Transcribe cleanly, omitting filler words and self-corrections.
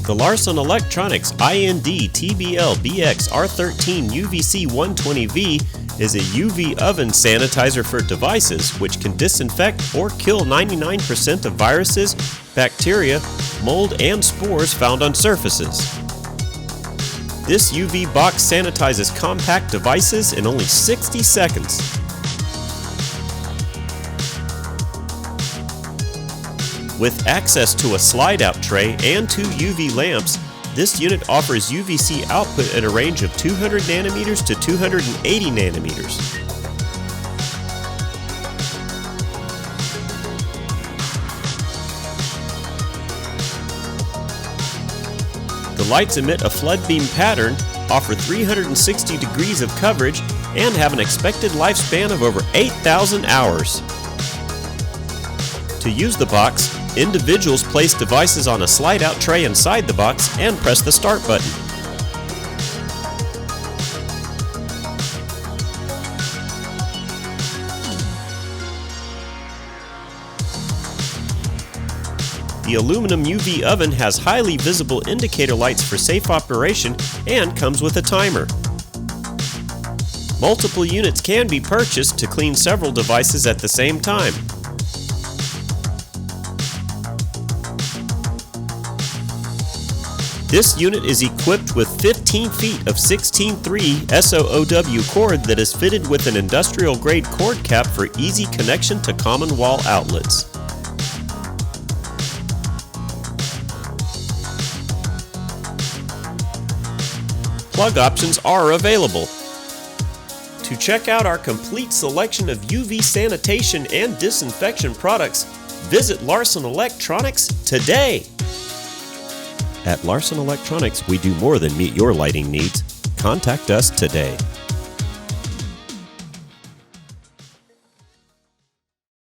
The Larson Electronics IND TBL BX R13 UVC 120V is a UV Oven Sanitizer for devices which can disinfect or kill 99% of viruses, bacteria, mold, and spores found on surfaces. This UV box sanitizes compact devices in only 60 seconds. With access to a slide-out tray and 2 UV lamps, this unit offers UVC output at a range of 200 nanometers to 280 nanometers. The lights emit a flood beam pattern, offer 360 degrees of coverage, and have an expected lifespan of over 8,000 hours. To use the box, individuals place devices on a slide-out tray inside the box and press the start button. The aluminum UV oven has highly visible indicator lights for safe operation and comes with a timer. Multiple units can be purchased to clean several devices at the same time. This unit is equipped with 15 feet of 16.3 SOOW cord that is fitted with an industrial-grade cord cap for easy connection to common wall outlets. Plug options are available. To check out our complete selection of UV sanitation and disinfection products, visit Larson Electronics today. At Larson Electronics, we do more than meet your lighting needs. Contact us today.